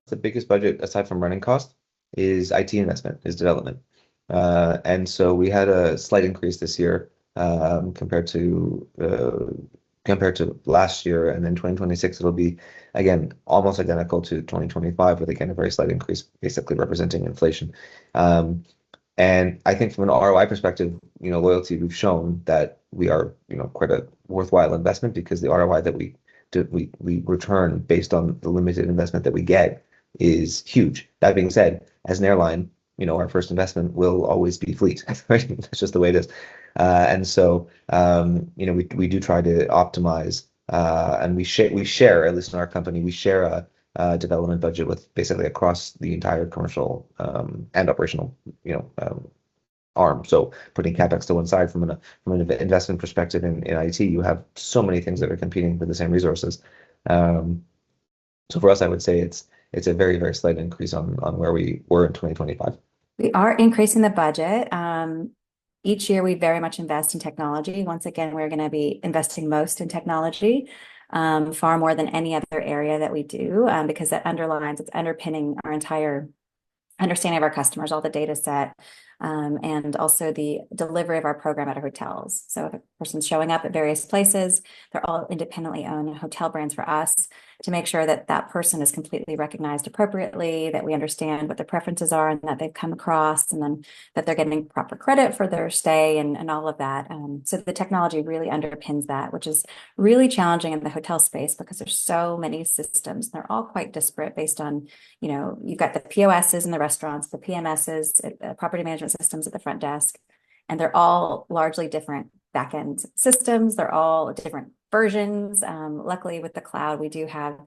the biggest budget aside from running cost is IT investment, is development. And so we had a slight increase this year compared to last year, and then 2026 it'll be again almost identical to 2025, with again a very slight increase, basically representing inflation. And I think from an ROI perspective, loyalty, we've shown that we are, quite a worthwhile investment, because the ROI that we return based on the limited investment that we get is huge. That being said, as an airline, our first investment will always be fleet. Right? That's just the way it is. And so, we do try to optimize, and we share, at least in our company, we share a development budget with basically across the entire commercial and operational, arm. So putting capex to one side, from an investment perspective in IT, you have so many things that are competing for the same resources. So for us, I would say it's a very, very slight increase on where we were in 2025. We are increasing the budget. Each year, we very much invest in technology. Once again, we're going to be investing most in technology, far more than any other area that we do, because it's underpinning our entire understanding of our customers, all the data set, and also the delivery of our program at our hotels. So if a person's showing up at various places, they're all independently owned hotel brands for us, to make sure that that person is completely recognized appropriately, that we understand what their preferences are and that they've come across, and then that they're getting proper credit for their stay and all of that. So the technology really underpins that, which is really challenging in the hotel space, because there's so many systems. They're all quite disparate based on, you've got the POSs in the restaurants, the PMSs, property management systems at the front desk, and they're all largely different back-end systems. They're all different versions. Luckily, with the cloud, we do have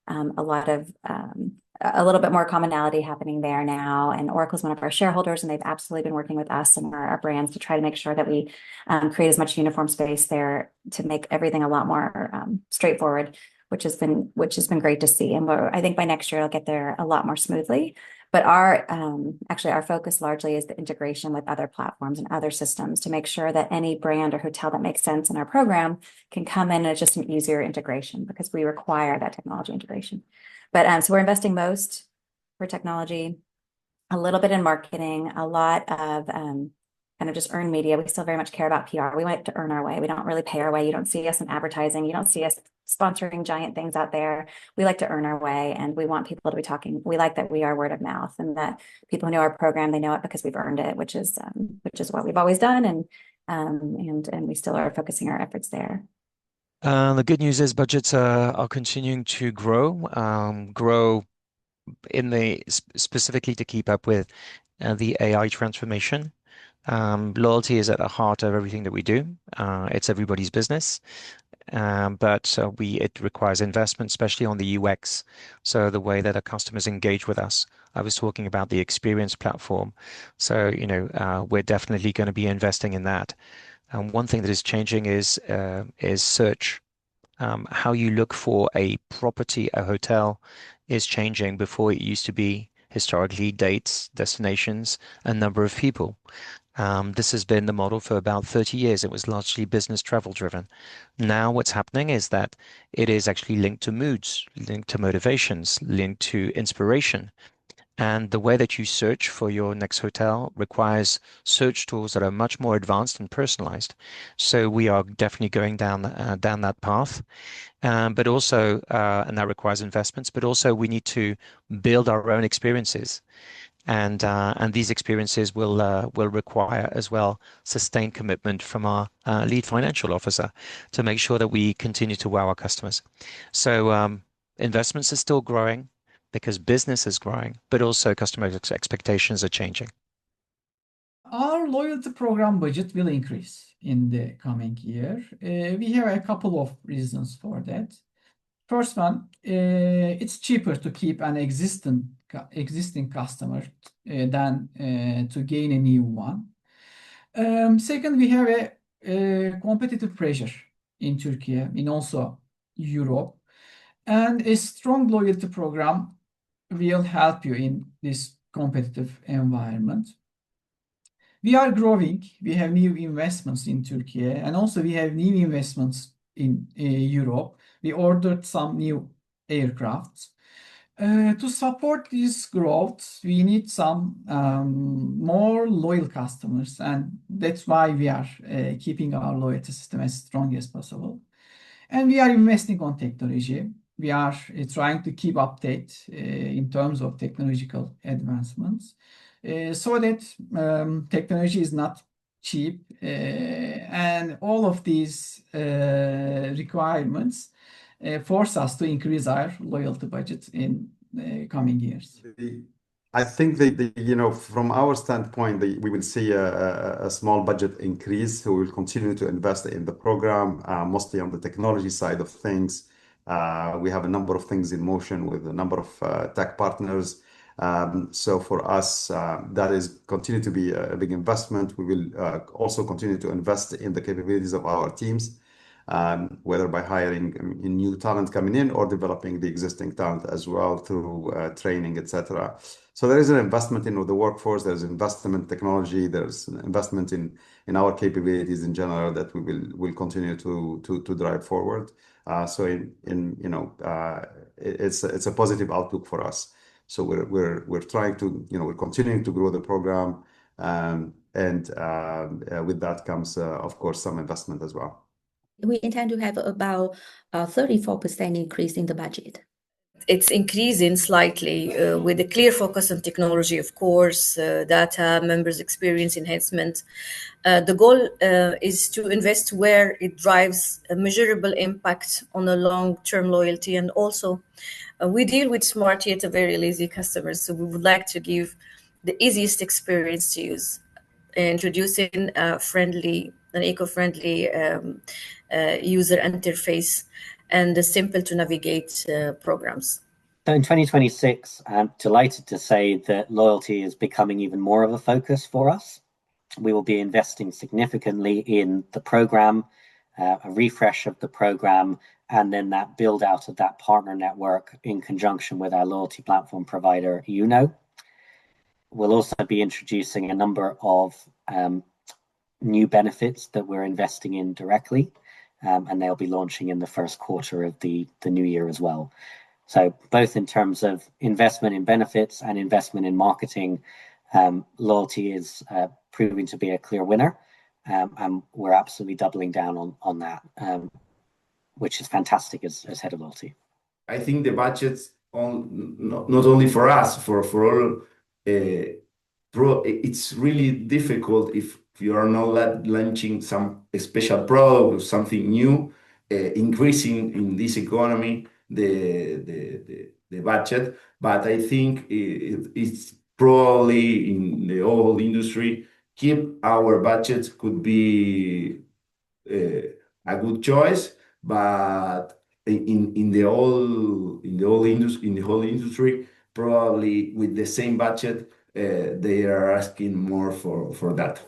a little bit more commonality happening there now. And Oracle's one of our shareholders, and they've absolutely been working with us and our brands to try to make sure that we create as much uniform space there to make everything a lot more straightforward, which has been great to see. And I think by next year it'll get there a lot more smoothly. But our focus largely is the integration with other platforms and other systems, to make sure that any brand or hotel that makes sense in our program can come in as just an easier integration, because we require that technology integration. But so we're investing most for technology, a little bit in marketing, a lot of kind of just earned media. We still very much care about PR. We like to earn our way. We don't really pay our way. You don't see us in advertising. You don't see us sponsoring giant things out there. We like to earn our way, and we want people to be talking. We like that we are word of mouth, and that people who know our program, they know it because we've earned it, which is what we've always done, and we still are focusing our efforts there. The good news is budgets are continuing to grow specifically to keep up with the AI transformation. Loyalty is at the heart of everything that we do. It's everybody's business. But it requires investment, especially on the UX. So the way that our customers engage with us. I was talking about the experience platform. So, we're definitely going to be investing in that. One thing that is changing is search. How you look for a property, a hotel, is changing. Before, it used to be historically dates, destinations, and number of people. This has been the model for about 30 years. It was largely business travel driven. Now what's happening is that it is actually linked to moods, linked to motivations, linked to inspiration. And the way that you search for your next hotel requires search tools that are much more advanced and personalized. So we are definitely going down that path. But also, and that requires investments, but also we need to build our own experiences. And these experiences will require as well sustained commitment from our lead financial officer to make sure that we continue to wow our customers. So investments are still growing because business is growing, but also customer expectations are changing. Our loyalty program budget will increase in the coming year. We have a couple of reasons for that. First one, it's cheaper to keep an existing customer than to gain a new one. Second, we have a competitive pressure in Turkey and also Europe, and a strong loyalty program will help you in this competitive environment. We are growing. We have new investments in Turkey, and also we have new investments in Europe. We ordered some new aircrafts. To support this growth, we need some more loyal customers, and that's why we are keeping our loyalty system as strong as possible. And we are investing on technology. We are trying to keep update in terms of technological advancements, so that technology is not cheap, and all of these requirements force us to increase our loyalty budget in the coming years. I think from our standpoint, we will see a small budget increase. So we will continue to invest in the program, mostly on the technology side of things. We have a number of things in motion with a number of tech partners. So for us, that is continue to be a big investment. We will also continue to invest in the capabilities of our teams, whether by hiring new talent coming in or developing the existing talent as well through training, etc. So there is an investment in the workforce. There's investment in technology. There's an investment in our capabilities in general that will continue to drive forward. So it's a positive outlook for us. So we're trying to we're continuing to grow the program, and with that comes of course some investment as well. We intend to have about a 34% increase in the budget. It's increasing slightly with a clear focus on technology, of course, data, members' experience enhancement. The goal is to invest where it drives a measurable impact on a long-term loyalty. And also, we deal with smart yet very lazy customers. So we would like to give the easiest experience to use, introducing an eco-friendly user interface and simple to navigate programs. So in 2026, I'm delighted to say that loyalty is becoming even more of a focus for us. We will be investing significantly in the program, a refresh of the program, and then that build out of that partner network in conjunction with our loyalty platform provider, We'll also be introducing a number of new benefits that we're investing in directly, and they'll be launching in the first quarter of the new year as well. So both in terms of investment in benefits and investment in marketing, loyalty is proving to be a clear winner, and we're absolutely doubling down on that, which is fantastic as head of loyalty. I think the budget's not only for us, for all. It's really difficult if you are not launching some special product or something new, increasing in this economy the budget. But I think it's probably in the whole industry, keep our budget could be a good choice. But in the whole industry, probably with the same budget, they are asking more for that.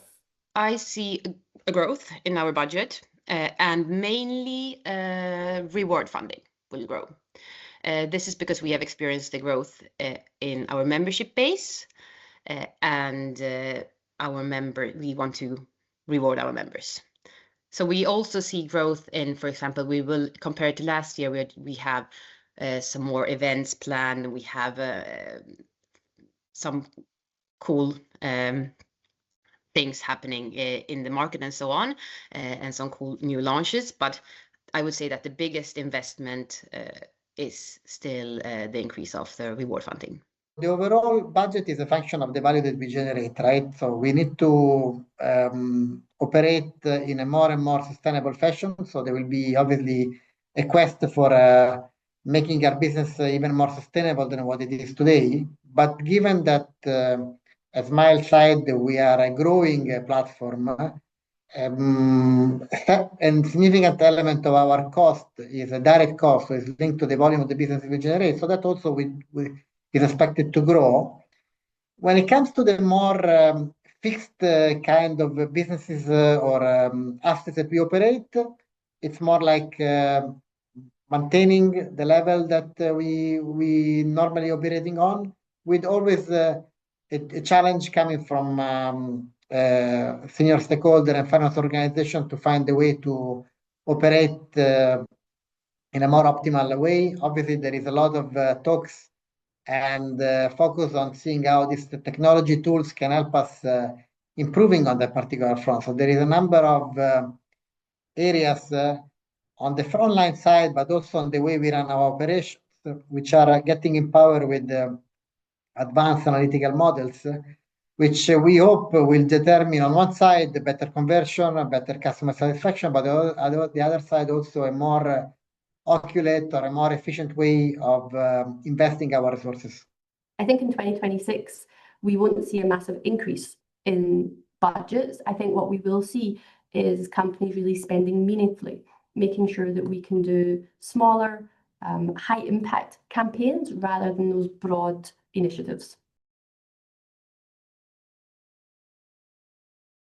I see a growth in our budget, and mainly reward funding will grow. This is because we have experienced the growth in our membership base, and we want to reward our members. So we also see growth in, for example, we will compare it to last year, we have some more events planned. We have some cool things happening in the market and so on, and some cool new launches. But I would say that the biggest investment is still the increase of the reward funding. The overall budget is a function of the value that we generate, right? So we need to operate in a more and more sustainable fashion. So there will be obviously a quest for making our business even more sustainable than what it is today. But given that, as Miles said, we are a growing platform, and significant element of our cost is a direct cost, so it's linked to the volume of the business we generate. So that also is expected to grow. When it comes to the more fixed kind of businesses or assets that we operate, it's more like maintaining the level that we normally operating on, with always a challenge coming from senior stakeholder and finance organization to find a way to operate in a more optimal way. Obviously, there is a lot of talks and focus on seeing how these technology tools can help us improving on that particular front. So there is a number of areas on the frontline side, but also on the way we run our operations, which are getting empowered with advanced analytical models, which we hope will determine on one side the better conversion, a better customer satisfaction, but on the other side also a more accurate or a more efficient way of investing our resources. I think in 2026, we won't see a massive increase in budgets. I think what we will see is companies really spending meaningfully, making sure that we can do smaller, high impact campaigns rather than those broad initiatives.